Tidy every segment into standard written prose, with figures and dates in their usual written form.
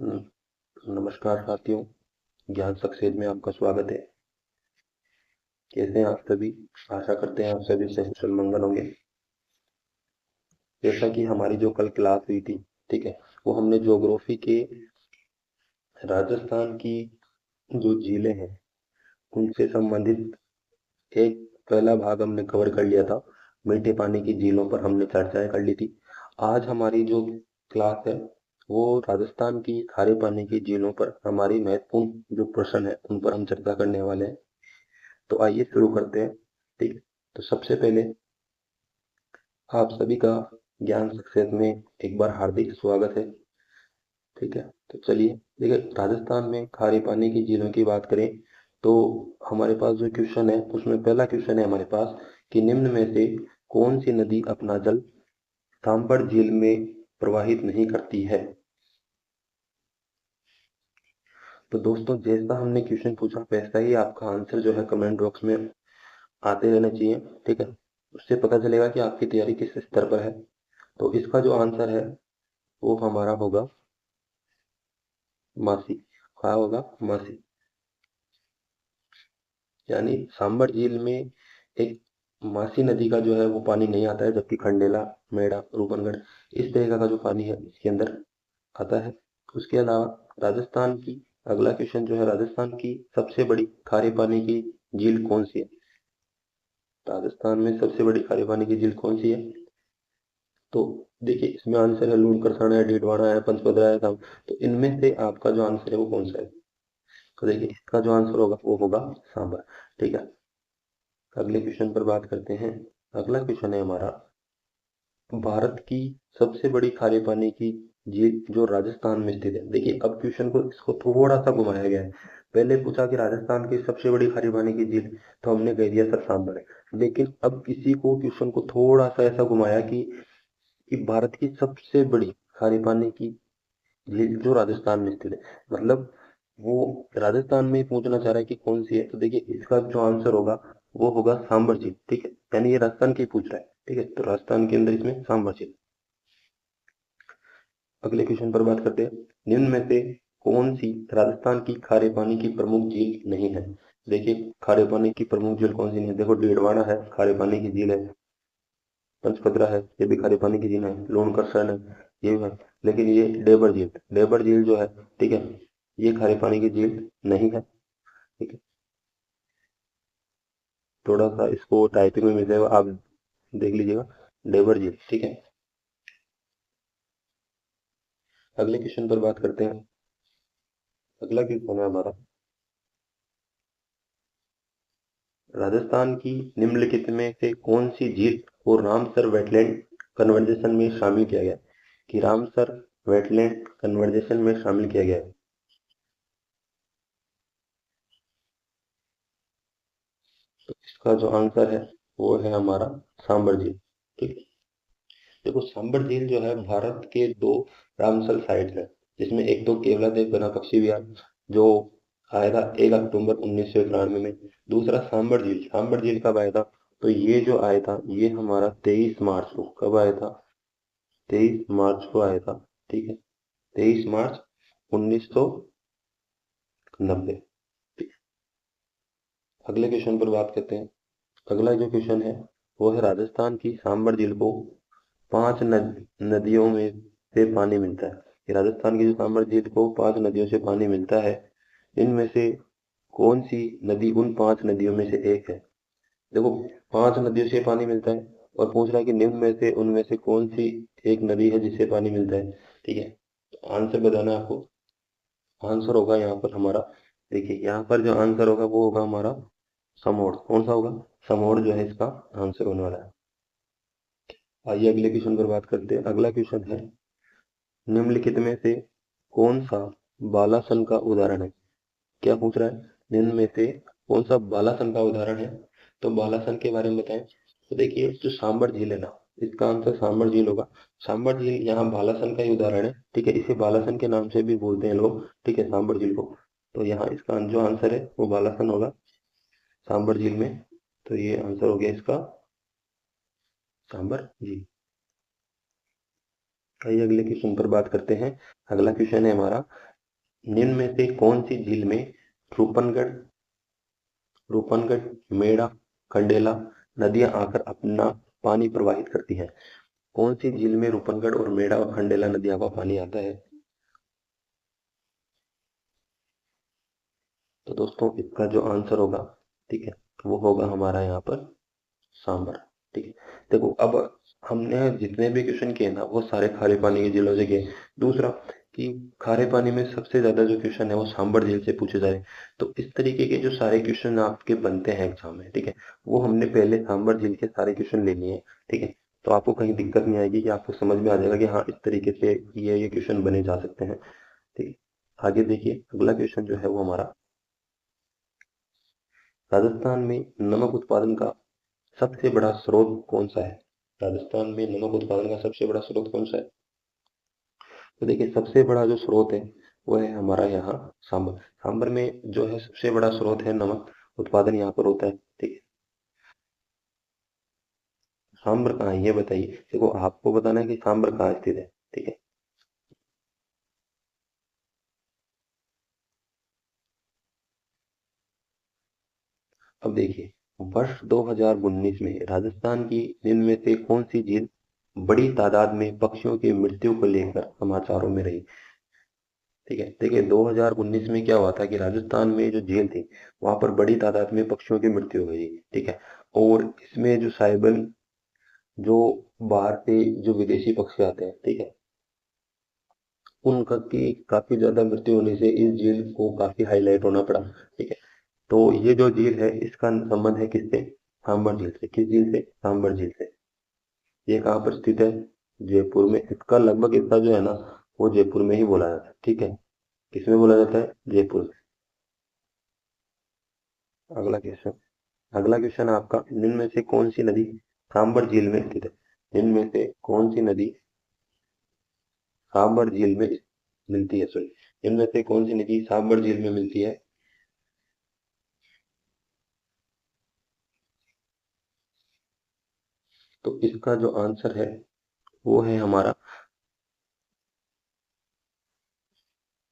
न- नमस्कार साथियों, ज्ञान सक्सेस में आपका स्वागत है। कैसे हैं आप सभी? आशा करते हैं आप सभी से कुशल मंगल होंगे। जैसा कि हमारी जो कल क्लास हुई थी, ठीक है, वो हमने ज्योग्राफी के राजस्थान की जो झीलें हैं उनसे संबंधित एक पहला भाग हमने कवर कर लिया था। मीठे पानी की झीलों पर हमने चर्चाएं कर ली थी। आज हमारी जो क्लास है वो राजस्थान की खारे पानी की झीलों पर हमारी महत्वपूर्ण जो प्रश्न है उन पर हम चर्चा करने वाले हैं। तो आइए शुरू करते हैं। ठीक है, तो सबसे पहले आप सभी का ज्ञान सक्सेस में एक बार हार्दिक स्वागत है। ठीक है, तो चलिए देखिए, राजस्थान में खारे पानी की झीलों की बात करें तो हमारे पास जो क्वेश्चन है उसमें पहला क्वेश्चन है हमारे पास कि निम्न में से कौन सी नदी अपना जल सांबर झील में प्रवाहित नहीं करती है। तो दोस्तों, जैसा हमने क्वेश्चन पूछा वैसा ही आपका आंसर जो है कमेंट बॉक्स में आते रहना चाहिए। ठीक है, उससे पता चलेगा कि आपकी तैयारी किस स्तर पर है। तो इसका जो आंसर है वो हमारा होगा मासी। क्या होगा? मासी। यानी सांबर झील में एक मासी नदी का जो है वो पानी नहीं आता है, जबकि खंडेला, मेड़ा, रूपनगढ़ इस तरह का जो पानी है इसके अंदर आता है। उसके अलावा राजस्थान की अगला क्वेश्चन जो है, राजस्थान की सबसे बड़ी खारे पानी की झील कौन सी है? राजस्थान में सबसे बड़ी खारे पानी की झील कौन सी है? तो देखिए, इसमें आंसर है लूणकरसाण है, डीडवाना है, पंचभद्रा है, तो इनमें से आपका जो आंसर है वो कौन सा है? तो देखिए, इसका जो आंसर होगा वो होगा सांबर। ठीक है, अगले क्वेश्चन पर बात करते हैं। अगला क्वेश्चन है हमारा, भारत की सबसे बड़ी खारे पानी की झील जो राजस्थान में स्थित है। देखिए, अब क्वेश्चन को इसको थोड़ा सा घुमाया गया है। पहले पूछा कि राजस्थान की सबसे बड़ी खारे पानी की झील, तो हमने कह दिया सर सांबर है। लेकिन अब किसी को क्वेश्चन को थोड़ा सा ऐसा घुमाया कि भारत की सबसे बड़ी खारे पानी की झील जो राजस्थान में स्थित है, मतलब वो राजस्थान में ही पूछना चाह रहा है कि कौन सी है। तो देखिए, इसका जो आंसर होगा वो होगा सांबर झील। ठीक है, यानी ये राजस्थान की पूछ रहा है। ठीक है, तो राजस्थान के अंदर इसमें सांबर झील। अगले क्वेश्चन पर बात करते हैं। निम्न में से कौन सी राजस्थान की खारे पानी की प्रमुख झील नहीं है? देखिए, खारे पानी की प्रमुख झील कौन सी नहीं है? देखो, डीडवाना है, खारे पानी की झील है। पंचभद्रा है, ये भी खारे पानी की झील है। लूणकरसर है, ये भी है। लेकिन ये डेबर झील जो है, ठीक है, ये खारे पानी की झील नहीं है। ठीक है, थोड़ा सा इसको टाइपिंग में मिल जाएगा, आप देख लीजिएगा। डेबर झील। ठीक है, अगले क्वेश्चन पर बात करते हैं। अगला क्वेश्चन है हमारा, राजस्थान की निम्नलिखित में से कौन सी झील को रामसर वेटलैंड कन्वर्जेशन में शामिल किया गया है? कि रामसर वेटलैंड कन्वर्जेशन में शामिल किया गया है। तो इसका जो आंसर है वो है हमारा सांबर झील। ठीक है, देखो, सांबर झील जो है भारत के दो रामसर साइट है, जिसमें एक तो केवलादेव बना पक्षी विहार जो आया था 1 अक्टूबर 1991 में। दूसरा सांबर झील कब आया था? तो ये जो आया था ये हमारा 23 मार्च को, कब आया था? 23 मार्च को आया था। ठीक है, 23 मार्च 1990। अगले क्वेश्चन पर बात करते हैं। अगला जो क्वेश्चन है वो है, राजस्थान की सांबर झील को 5 नदियों में से पानी मिलता है। ये राजस्थान की जो सांबर झील को 5 नदियों से पानी मिलता है, इनमें से कौन सी नदी उन 5 नदियों में से एक है? देखो, 5 नदियों से पानी मिलता है और पूछ रहा है कि निम्न में से उनमें से कौन सी एक नदी है जिससे पानी मिलता है। ठीक है, तो आंसर बताना है आपको। आंसर होगा यहाँ पर हमारा, देखिए यहाँ पर जो आंसर होगा वो होगा हमारा समोड़। कौन सा होगा? समोड़ जो है इसका आंसर होने वाला है। आइए अगले क्वेश्चन पर बात करते हैं। अगला क्वेश्चन है, निम्नलिखित में से कौन सा बालासन का उदाहरण है? क्या पूछ रहा है? निम्न में से कौन सा बालासन का उदाहरण है? तो बालासन के बारे में बताएं। तो देखिए, जो सांबर झील है ना, इसका आंसर सांबर झील होगा। सांबर झील यहाँ बालासन का ही उदाहरण है। ठीक है, इसे बालासन के नाम से भी बोलते हैं लोग। ठीक है, सांबर झील को। तो यहाँ इसका जो आंसर है वो बालासन होगा सांबर झील में। तो ये आंसर हो गया इसका सांबर झील। आइए अगले क्वेश्चन पर बात करते हैं। अगला क्वेश्चन है हमारा, निम्न में से कौन सी झील में रूपनगढ़ रूपनगढ़, मेड़ा, खंडेला नदियां आकर अपना पानी प्रवाहित करती हैं? कौन सी झील में रूपनगढ़ और मेड़ा और खंडेला नदियों का पानी आता है? तो दोस्तों इसका जो आंसर होगा, ठीक है, वो होगा हमारा यहाँ पर सांबर। ठीक है, देखो अब हमने जितने भी क्वेश्चन किए ना वो सारे खारे पानी की झीलों से किए। दूसरा कि खारे पानी में सबसे ज्यादा जो क्वेश्चन है वो सांबर झील से पूछे जा रहे हैं। तो इस तरीके के जो सारे क्वेश्चन आपके बनते हैं एग्जाम में, ठीक है, वो हमने पहले सांबर झील के सारे क्वेश्चन ले लिए हैं। ठीक है, तो आपको कहीं दिक्कत नहीं आएगी कि आपको समझ में आ जाएगा कि हाँ इस तरीके से ये क्वेश्चन बने जा सकते हैं। ठीक है, आगे देखिए अगला क्वेश्चन जो है वो हमारा, राजस्थान में नमक उत्पादन का सबसे बड़ा स्रोत कौन सा है? राजस्थान में नमक उत्पादन का सबसे बड़ा स्रोत कौन सा है? तो देखिए सबसे बड़ा जो स्रोत है वो है हमारा यहाँ सांबर। सांबर में जो है सबसे बड़ा स्रोत है नमक उत्पादन यहाँ पर होता है। ठीक है, सांबर कहाँ है ये बताइए। देखो आपको बताना है कि सांबर कहाँ स्थित है। ठीक है, अब देखिए वर्ष 2019 में राजस्थान की निम्न में से कौन सी झील बड़ी तादाद में पक्षियों की मृत्यु को लेकर समाचारों में रही? ठीक है, देखिए 2019 में क्या हुआ था कि राजस्थान में जो झील थी वहां पर बड़ी तादाद में पक्षियों की मृत्यु हो गई। ठीक है, और इसमें जो साइबल जो बाहर से जो विदेशी पक्षी आते हैं, ठीक है, उनका की काफी ज्यादा मृत्यु होने से इस झील को काफी हाईलाइट होना पड़ा। ठीक है, तो ये जो झील है इसका संबंध है किससे? सांबर झील से। किस झील से? सांबर झील से। ये कहाँ पर स्थित है? जयपुर में। इसका लगभग हिस्सा जो है ना वो जयपुर में ही बोला जाता है। ठीक है, किसमें बोला जाता है? जयपुर में। अगला क्वेश्चन, अगला क्वेश्चन आपका, निम्न में से कौन सी नदी सांबर झील में स्थित है? निम्न में से कौन सी नदी सांबर झील में मिलती है? सॉरी, निम्न में से कौन सी नदी सांबर झील में मिलती है? तो इसका जो आंसर है वो है हमारा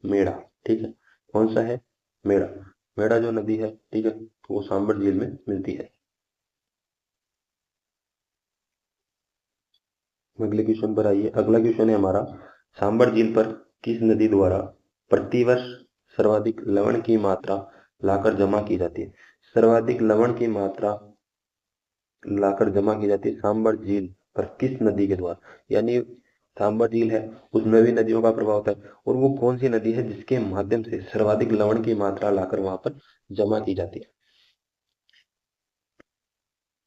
मेड़ा। ठीक है, कौन सा है? मेड़ा। मेड़ा जो नदी है, ठीक है, वो सांबर झील में मिलती है। अगले क्वेश्चन पर आइए। अगला क्वेश्चन है हमारा, सांबर झील पर किस नदी द्वारा प्रतिवर्ष सर्वाधिक लवण की मात्रा लाकर जमा की जाती है? सर्वाधिक लवण की मात्रा लाकर जमा की जाती है सांबर झील पर किस नदी के द्वारा? यानी सांबर झील है, उसमें भी नदियों का प्रभाव होता है, और वो कौन सी नदी है जिसके माध्यम से सर्वाधिक लवण की मात्रा लाकर वहां पर जमा की जाती है?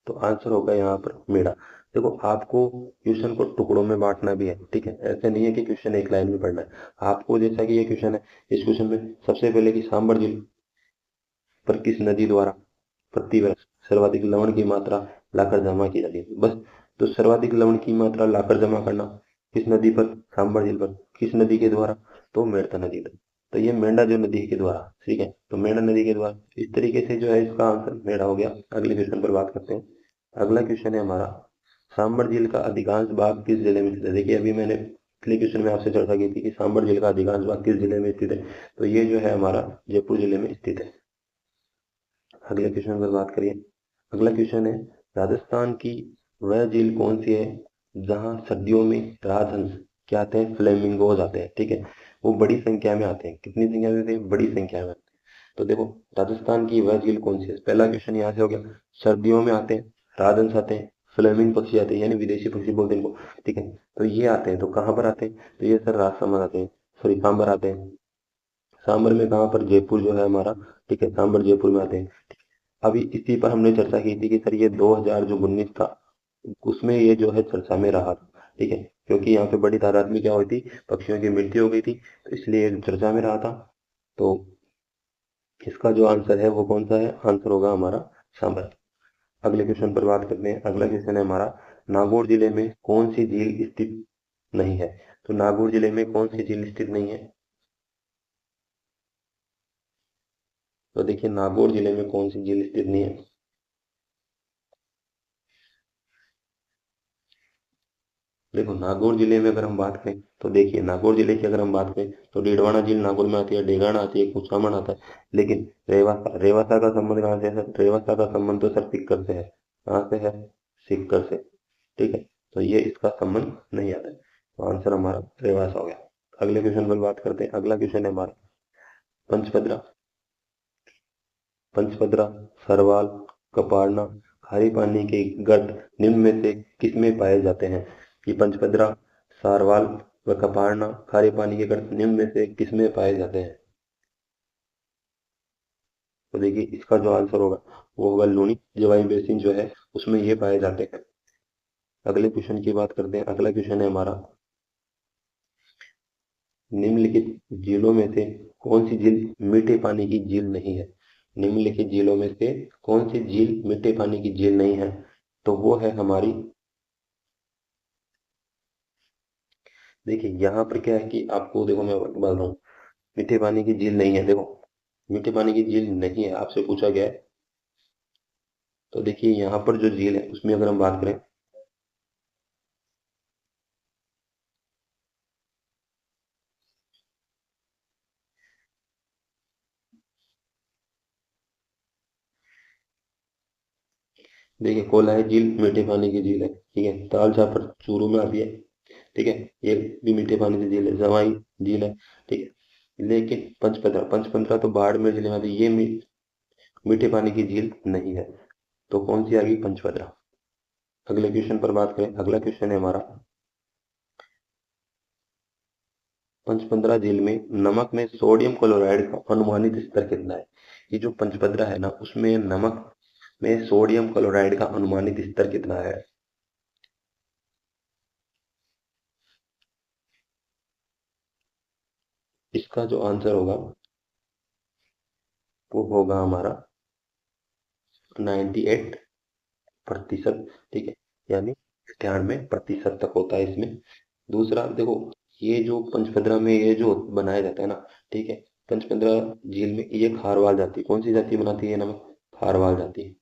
तो आंसर होगा यहाँ पर मेरा। देखो आपको क्वेश्चन को टुकड़ों में बांटना भी है। ठीक है, ऐसे नहीं है कि क्वेश्चन एक लाइन में पढ़ना है आपको। जैसा कि ये क्वेश्चन है, इस क्वेश्चन में सबसे पहले कि सांबर झील पर किस नदी द्वारा प्रतिवर्ष सर्वाधिक लवण की मात्रा लाकर जमा की जाती है, बस। तो सर्वाधिक लवण की मात्रा लाकर जमा करना किस नदी पर? सांबर झील पर। किस नदी के द्वारा? तो मेड़ता नदी पर। तो ये मेंढा जो नदी के द्वारा, ठीक है, तो मेंढा नदी के द्वारा, इस तरीके से जो है इसका आंसर मेढा हो गया। अगले क्वेश्चन पर बात करते हैं। अगला क्वेश्चन है हमारा, सांबर झील का अधिकांश भाग किस जिले में स्थित है? देखिए अभी मैंने पिछले क्वेश्चन में आपसे चर्चा की थी कि सांबर झील का अधिकांश भाग किस जिले में स्थित है, तो ये जो है हमारा जयपुर जिले में स्थित है। अगले क्वेश्चन पर बात करिए। अगला क्वेश्चन है, राजस्थान की वह झील कौन सी है जहां सर्दियों में राजहंस क्या आते हैं? फ्लेमिंगोज आते हैं। ठीक है, वो बड़ी संख्या में आते हैं। कितनी संख्या में आते हैं? बड़ी संख्या में। तो देखो राजस्थान की वह झील कौन सी है? पहला क्वेश्चन यहाँ से हो गया, सर्दियों में आते हैं, राजहंस आते हैं, फ्लेमिंग पक्षी आते हैं, यानी विदेशी पक्षी बोलते हैं इनको। ठीक है, तो ये आते हैं, तो कहाँ पर आते हैं? तो ये सर राजस्थान आते हैं, सॉरी सांबर आते हैं। सांबर में कहाँ पर? जयपुर जो है हमारा। ठीक है, सांबर जयपुर में आते हैं। अभी इसी पर हमने चर्चा की थी कि सर ये 2000 जो 19 था उसमें ये जो है चर्चा में रहा था। ठीक है, क्योंकि यहाँ पे बड़ी तादाद में क्या हुई थी? पक्षियों की मृत्यु हो गई थी, तो इसलिए ये चर्चा में रहा था। तो इसका जो आंसर है वो कौन सा है? आंसर होगा हमारा सांबर। अगले क्वेश्चन पर बात करते हैं। अगला क्वेश्चन है हमारा, नागौर जिले में कौन सी झील स्थित नहीं है? तो नागौर जिले में कौन सी झील स्थित नहीं है? तो देखिए नागौर जिले में कौन सी झील स्थित नहीं है? देखो नागौर जिले में अगर हम बात करें तो देखिए, नागौर जिले की अगर हम बात करें तो डीडवाना झील नागौर में आती है, डेगाना आती है, कुचामन आता है। लेकिन रेवासा रेवासा का संबंध कहाँ से है सर? रेवासा का संबंध तो सर सिक्कर से है। कहाँ से है? सिक्कर से। ठीक है, तो ये इसका संबंध नहीं आता है, तो आंसर हमारा रेवासा हो गया। अगले क्वेश्चन पर बात करते हैं। अगला क्वेश्चन है हमारा पंचपदरा। पंचपदरा, सरवाल, कपाड़ना, खारे पानी के गर्त निम्न में से किसमें पाए जाते हैं? ये पंचपदरा, सारवाल व कपाड़ना खारे पानी के गर्त निम्न में से किसमें पाए जाते हैं? तो देखिए इसका जो आंसर होगा वो होगा लूनी। जवाई बेसिन जो है उसमें ये पाए जाते हैं। अगले क्वेश्चन की बात करते हैं। अगला क्वेश्चन है हमारा निम्नलिखित झीलों में से कौन सी झील मीठे पानी की झील नहीं है? निम्नलिखित झीलों में से कौन सी झील मीठे पानी की झील नहीं है? तो वो है हमारी, देखिए यहाँ पर क्या है कि आपको, देखो मैं बता रहा हूँ, मीठे पानी की झील नहीं है। देखो मीठे पानी की झील नहीं है आपसे पूछा गया है, तो देखिए यहाँ पर जो झील है उसमें अगर हम बात करें, देखिए कोलाही झील मीठे पानी की झील है। ठीक है, ताल छापर चूरू में आती है। ठीक है, ये भी मीठे पानी की झील है, जवाई झील है। ठीक है, लेकिन पंचपदरा, पंचपदरा तो बाड़मेर जिले में आती है, ये मीठे पानी की झील नहीं है। तो कौन सी आ गई? पंचपदरा। अगले क्वेश्चन पर बात करें। अगला क्वेश्चन है हमारा पंचपदरा झील में नमक में सोडियम क्लोराइड का अनुमानित स्तर कितना है? ये जो पंचपदरा है ना, उसमें नमक में सोडियम क्लोराइड का अनुमानित स्तर कितना है? इसका जो आंसर होगा वो होगा हमारा 98%। ठीक है, यानी 98% तक होता है इसमें। दूसरा देखो, ये जो पंचपदरा में ये जो बनाया जाता है ना, ठीक है, पंचपदरा झील में ये खारवाल जाति, कौन सी जाति बनाती है नमक? खारवाल जाति।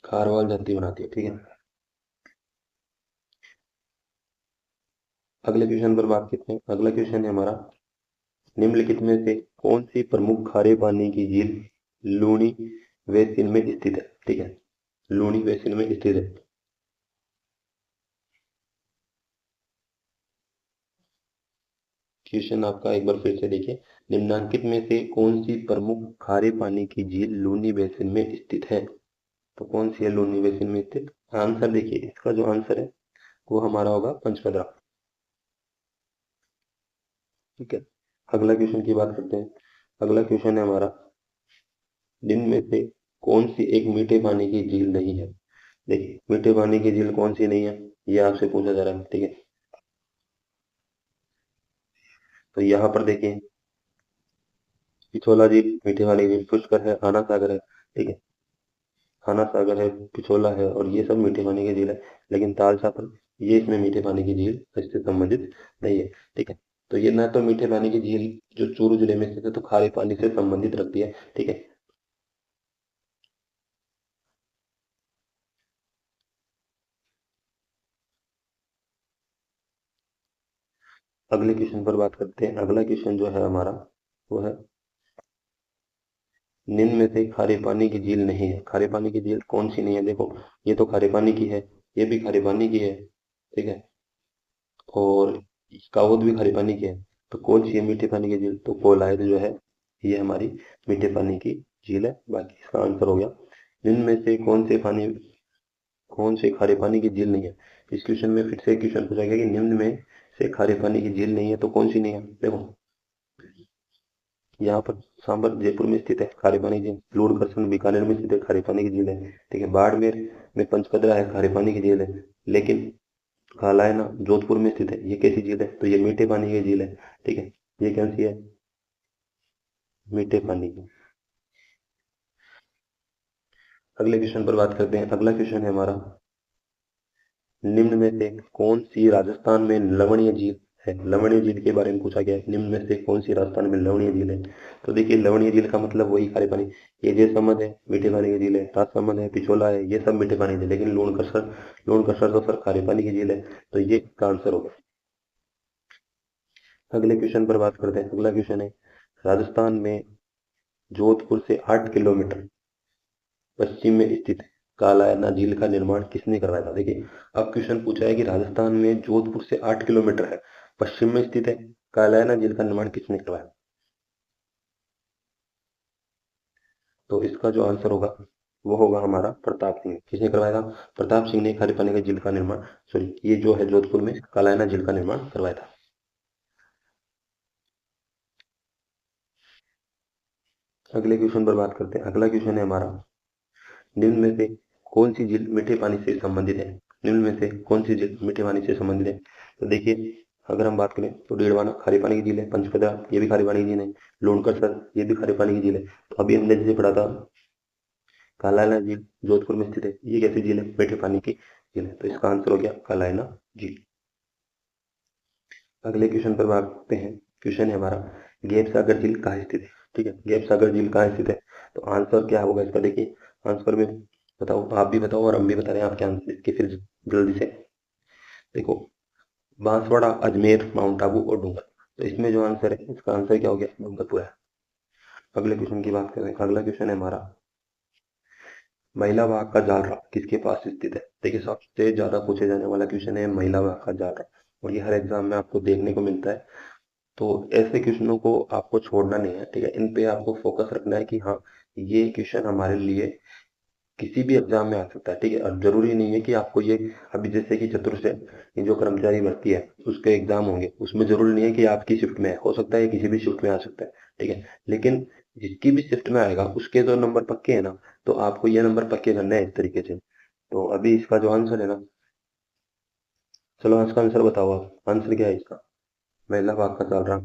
खारवाल जाति बनाती है। ठीक है, अगले क्वेश्चन पर बात करते हैं। अगला क्वेश्चन है हमारा निम्नलिखित में से कौन सी प्रमुख खारे पानी की झील लूनी बेसिन में स्थित है? ठीक है, लूनी बेसिन में स्थित है। क्वेश्चन आपका एक बार फिर से देखिए, निम्नांकित में से कौन सी प्रमुख खारे पानी की झील लूनी बेसिन में स्थित है? तो कौन सी है लूनी बेसिन में स्थित? आंसर देखिए, इसका जो आंसर है वो हमारा होगा पंचपदरा। ठीक है, अगला क्वेश्चन की बात करते हैं। अगला क्वेश्चन है हमारा निम्न में से कौन सी एक मीठे पानी की झील नहीं है? देखिए मीठे पानी की झील कौन सी नहीं है, ये आपसे पूछा जा रहा है। ठीक है, तो यहाँ पर देखिए पिछोला झील मीठे पानी की झील, पुष्कर है, आना सागर है। ठीक है, आना सागर है, पिछोला है, और ये सब मीठे पानी की झील है। लेकिन ताल छापर ये इसमें मीठे पानी की झील इससे संबंधित नहीं है। ठीक है, तो ये ना तो मीठे पानी की झील जो चूरू जिले में स्थित है तो खारे पानी से संबंधित रखती है। ठीक है, अगले क्वेश्चन पर बात करते हैं। अगला क्वेश्चन जो है हमारा वो है निम्न में से खारे पानी की झील नहीं है। खारे पानी की झील कौन सी नहीं है? देखो ये तो खारे पानी की है, ये भी खारे पानी की है। ठीक है, और कावद भी खारे पानी की है। तो कौन सी है मीठे पानी की झील? तो कोलायत जो है ये हमारी मीठे पानी की झील है। बाकी इसका आंसर हो गया निम्न में से कौन से खारे पानी की झील नहीं है। इस क्वेश्चन में फिर से क्वेश्चन पूछा गया कि निम्न में से खारे पानी की झील नहीं है, तो कौन सी नहीं है? देखो यहाँ पर सांबर जयपुर में स्थित है खारे पानी झील, लूड़करसन बीकानेर में स्थित है खारे पानी की झील है। ठीक है, बाड़मेर में पंचपदरा है, खारे पानी की झील है। लेकिन काला है ना, जोधपुर में स्थित है, ये कैसी झील है? तो ये मीठे पानी की झील है। ठीक है, ये कौन सी है? मीठे पानी की। अगले क्वेश्चन पर बात करते हैं। अगला क्वेश्चन है हमारा निम्न में से कौन सी राजस्थान में लवणीय झील है? लवणीय झील के बारे में पूछा गया है, निम्न में से कौन सी राजस्थान में लवणीय झील है? तो देखिए लवणीय झील का मतलब वही खारे पानी, ये जे समझ है मीठे पानी की झील है, राजसमंद है, पिछोला है, ये सब मीठे पानी की झील, लेकिन लूणकरसर तो सर खारे पानी की झील है। तो ये इसका आंसर होगा। अगले क्वेश्चन पर बात करते हैं। अगला क्वेश्चन है, राजस्थान में जोधपुर से 8 किलोमीटर पश्चिम में स्थित कालायना झील का निर्माण किसने करवाया था? देखिए अब क्वेश्चन पूछा है कि राजस्थान में जोधपुर से 8 किलोमीटर है, पश्चिम में स्थित है, कालायना झील का निर्माण किसने करवाया? तो इसका जो आंसर होगा वो होगा हमारा प्रताप सिंह। किसने करवाया था? प्रताप सिंह ने खारे पानी का झील का निर्माण, सॉरी ये जो है जोधपुर में कालायना झील का निर्माण करवाया था। अगले क्वेश्चन पर बात करते हैं। अगला क्वेश्चन है हमारा, निम्न में से कौन सी झील मीठे पानी से संबंधित है? निम्न में से कौन सी झील मीठे पानी से संबंधित है? तो देखिए अगर हम बात करें तो डेड़वाना खारे पानी की झील है, पंचपदरा ये भी खारे पानी की झील है, लोणकरसर ये भी खारे पानी की झील है। तो अभी हमने जैसे पढ़ा था कालायना झील जोधपुर में स्थित है, ये कैसी झील है? मीठे पानी की झील है। तो इसका आंसर हो गया कालायना झील। अगले क्वेश्चन पर बात करते हैं। क्वेश्चन है हमारा, गैप सागर झील कहाँ स्थित है? ठीक है, गैप सागर झील कहाँ स्थित है? तो आंसर क्या होगा इसका? देखिए आंसर में बताओ, आप भी बताओ और हम भी बता रहे हैं आपके आंसर इसके फिर जल्दी से। देखो बांसवाड़ा, अजमेर, माउंट आबू और डूंगर। तो इसमें जो आंसर है इसका आंसर क्या हो गया? डूंगरपुर है। अगले क्वेश्चन की बात करें। अगला क्वेश्चन है हमारा, महिला बाघ का जालरा किसके पास स्थित है? देखिए सबसे ज्यादा पूछे जाने वाला क्वेश्चन है महिला बाघ का जालरा, और ये हर एग्जाम में आपको देखने को मिलता है। तो ऐसे क्वेश्चनों को आपको छोड़ना नहीं है, ठीक है, इन पे आपको फोकस रखना है कि हाँ ये क्वेश्चन हमारे लिए किसी भी एग्जाम में आ सकता है, ठीक है। और जरूरी नहीं है कि आपको ये, अभी जैसे कि चतुर्थ ये जो कर्मचारी भर्ती है उसके एग्जाम होंगे, उसमें जरूरी नहीं है कि आपकी शिफ्ट में है, हो सकता है किसी भी शिफ्ट में आ सकता है, ठीक है। लेकिन जिसकी भी शिफ्ट में आएगा उसके जो नंबर पक्के हैं ना, तो आपको ये नंबर पक्के करने हैं इस तरीके से। तो अभी इसका जो आंसर है ना, चलो इसका आंसर बताओ आप, आंसर क्या है इसका? महिला भाग का चल रहा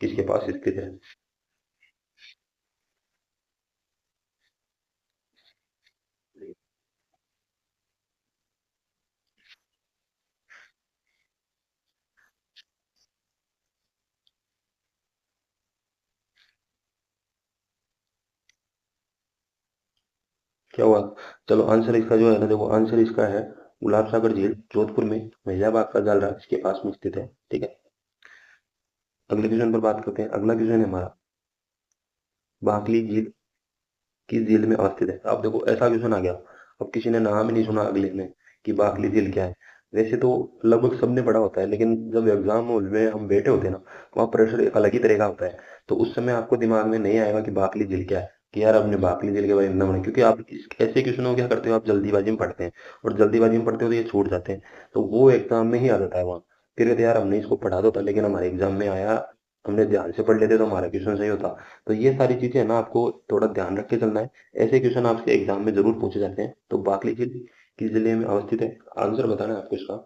किसके पास स्थित है? क्या हुआ? चलो आंसर इसका जो है ना, देखो आंसर इसका है गुलाब सागर झील जोधपुर में महिला बाग का जालरा इसके पास में स्थित है, ठीक है। अगले क्वेश्चन पर बात करते हैं। अगला क्वेश्चन है हमारा, बाकली झील किस झील में अवस्थित है? अब देखो ऐसा क्वेश्चन आ गया, अब किसी ने नाम ही नहीं सुना अगले में कि बाकली झील क्या है। वैसे तो लगभग सबने पढ़ा होता है, लेकिन जब एग्जाम हॉल में हम बैठे होते हैं ना, वहाँ प्रेशर एक अलग ही तरह का होता है। तो उस समय आपको दिमाग में नहीं आएगा कि बाकली झील क्या है, कि यार आपने बाकली झील के बारे में ना पढ़ा, क्योंकि आप ऐसे क्वेश्चनों क्या करते हो, आप जल्दीबाजी में पढ़ते हैं, और जल्दीबाजी में पढ़ते हो तो ये छूट जाते हैं। तो वो एग्जाम में ही आ जाता है वहाँ। फिर कहते हैं, यार हमने इसको पढ़ा तो था लेकिन हमारे एग्जाम में आया, हमने ध्यान से पढ़ लेते तो हमारा क्वेश्चन सही होता। तो ये सारी चीजें है ना, आपको थोड़ा ध्यान रख के चलना है। ऐसे क्वेश्चन आपसे एग्जाम में जरूर पूछे जाते हैं। तो बाकली झील किस जिले में अवस्थित है, आंसर बताना है आपको इसका।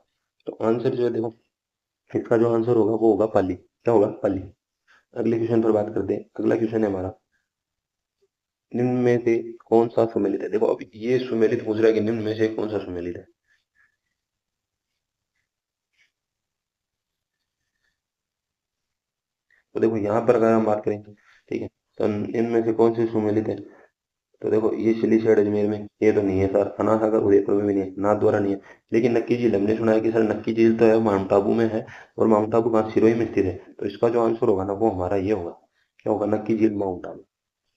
तो आंसर जो है देखो, इसका जो आंसर होगा वो होगा पाली। क्या होगा? पाली। अगले क्वेश्चन पर बात करते हैं। अगला क्वेश्चन है हमारा, निम्न में से कौन सा सुमेलित है? देखो अब ये सुमेलित पूछ रहा है कि निम्न में से कौन सा सुमेलित है। तो देखो यहाँ पर अगर हम बात करें, ठीक है, तो इनमें से कौन सी सुमेलित है? तो देखो ये सिलीसाइड अजमेर में ये तो नहीं है सर, अना सागर उदयपुर में भी नहीं है, नाथ द्वारा नहीं है। लेकिन नक्की झील हमने सुना है कि सर नक्की झील तो है माउंट आबू में है, और माउंट आबू कहाँ, सिरोही में स्थित है। तो इसका जो आंसर होगा ना वो हमारा ये होगा, क्या होगा? नक्की झील माउंट आबू,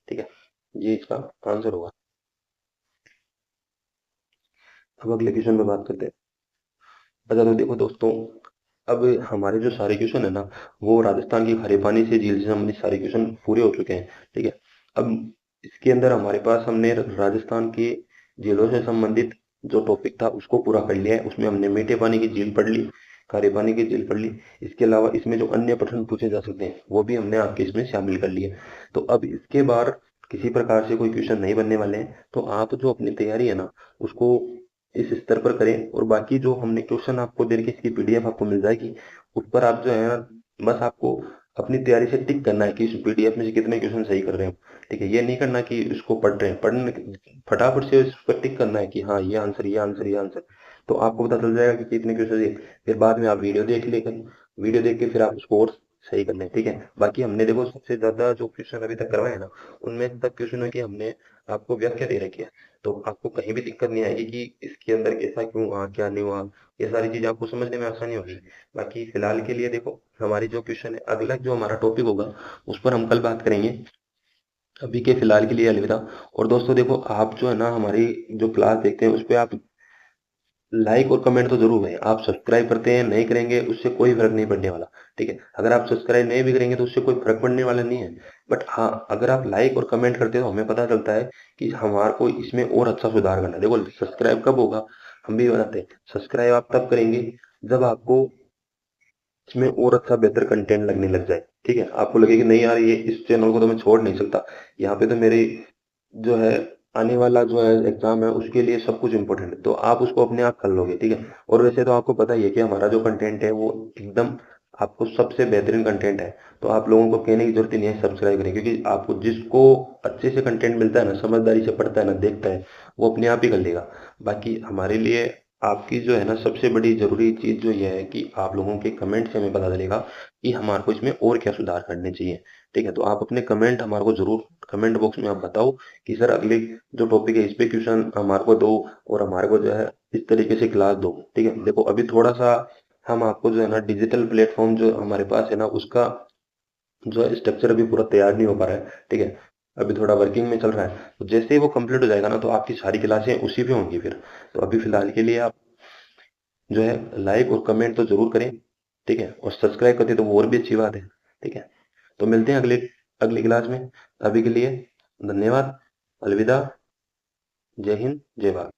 ठीक है, ये इसका आंसर होगा। अब अगले क्वेश्चन पे बात करते हैं। अच्छा तो देखो दोस्तों, अब हमारे जो सारे क्वेश्चन है ना, वो राजस्थान की खारे पानी से झील से संबंधित सारे क्वेश्चन पूरे हो चुके हैं, ठीक है। अब इसके अंदर हमारे पास हमने राजस्थान की झीलों से संबंधित जो टॉपिक था उसको पूरा कर लिया है। उसमें हमने मीठे पानी की झील पढ़ ली, खारे पानी की झील पढ़ ली। इसके अलावा इसमें जो अन्य प्रश्न पूछे जा सकते हैं वो भी हमने आपके इसमें शामिल कर लिए। तो अब इसके बाद किसी प्रकार से कोई क्वेश्चन नहीं बनने वाले हैं। तो आप जो अपनी तैयारी है ना उसको इस स्तर पर करें, और बाकी जो हमने क्वेश्चन आपको दे रखे इसकी पीडीएफ आपको मिल जाएगी, उस पर आप जो है ना बस आपको अपनी तैयारी से टिक करना है कि इस पीडीएफ में से कितने क्वेश्चन सही कर रहे हैं, ठीक है। ये नहीं करना कि इसको पढ़ रहे हैं, पढ़ने फटाफट से इस पर टिक करना है कि हाँ ये आंसर, ये आंसर, ये आंसर। तो आपको पता चल जाएगा कि कितने क्वेश्चन है। फिर बाद में आप वीडियो देख लेकर, वीडियो देख के फिर आप उसको और सही कर लें, ठीक है। बाकी हमने देखो सबसे ज्यादा जो क्वेश्चन अभी तक करवाए हैं ना, उनमें से तक क्वेश्चन है कि हमने आपको व्याख्या दे रखी है, तो आपको कहीं भी दिक्कत नहीं आएगी कि इसके अंदर ऐसा क्यों हुआ, क्या नहीं हुआ, ये सारी चीजें आपको समझने में आसानी होगी। बाकी फिलहाल के लिए देखो हमारी जो क्वेश्चन है, अगला जो हमारा टॉपिक होगा उस पर हम कल बात करेंगे। अभी के फिलहाल के लिए अलविदा। और दोस्तों देखो, आप जो है ना हमारी जो क्लास देखते हैं उस पर आप लाइक और कमेंट तो जरूर करें। आप सब्सक्राइब करते हैं नहीं करेंगे उससे कोई फर्क नहीं पड़ने वाला, ठीक है। अगर आप सब्सक्राइब नहीं भी करेंगे तो उससे कोई फर्क पड़ने वाला नहीं है। बट हाँ, अगर आप लाइक और कमेंट करते हो तो हमें पता चलता है कि हमारे को इसमें और अच्छा सुधार करना है। देखो सब्सक्राइब कब होगा, हम भी बताते हैं। सब्सक्राइब आप तब करेंगे जब आपको इसमें और अच्छा बेहतर कंटेंट लगने लग जाए, ठीक है। आपको लगे कि नहीं यार, ये इस चैनल को तो मैं छोड़ नहीं सकता, यहाँ पे तो मेरे जो है आने वाला जो है एग्जाम है उसके लिए सब कुछ इम्पोर्टेंट है, तो आप उसको अपने आप कर लोगे, ठीक है। और वैसे तो आपको पता ही है कि हमारा जो कंटेंट है वो एकदम आपको सबसे बेहतरीन कंटेंट है। तो आप लोगों को कहने की जरूरत ही नहीं है सब्सक्राइब करें, क्योंकि आपको जिसको अच्छे से कंटेंट मिलता है ना, समझदारी से पढ़ता है ना, देखता है, वो अपने आप ही कर लेगा। बाकी हमारे लिए आपकी जो है ना सबसे बड़ी जरूरी चीज जो ये है कि आप लोगों के कमेंट से हमें पता चलेगा कि हमारे को इसमें और क्या सुधार करने चाहिए, ठीक है। तो आप अपने कमेंट हमारे को जरूर कमेंट बॉक्स में आप बताओ कि सर अगले जो टॉपिक है इस पे क्वेश्चन हमारे को दो, और हमारे को जो है इस तरीके से क्लास दो, ठीक है। देखो अभी थोड़ा सा हम आपको जो है ना डिजिटल प्लेटफॉर्म जो हमारे पास है ना उसका जो है स्ट्रक्चर अभी पूरा तैयार नहीं हो पा रहा है, ठीक है। अभी थोड़ा वर्किंग में चल रहा है, तो जैसे ही वो कंप्लीट हो जाएगा ना तो आपकी सारी क्लासें उसी पे होंगी फिर। तो अभी फिलहाल के लिए आप जो है लाइक और कमेंट तो जरूर करें, ठीक है। और सब्सक्राइब करते तो वो और भी अच्छी बात है, ठीक है। तो मिलते हैं अगले अगली क्लास में। अभी के लिए धन्यवाद, अलविदा, जय हिंद, जय भारत।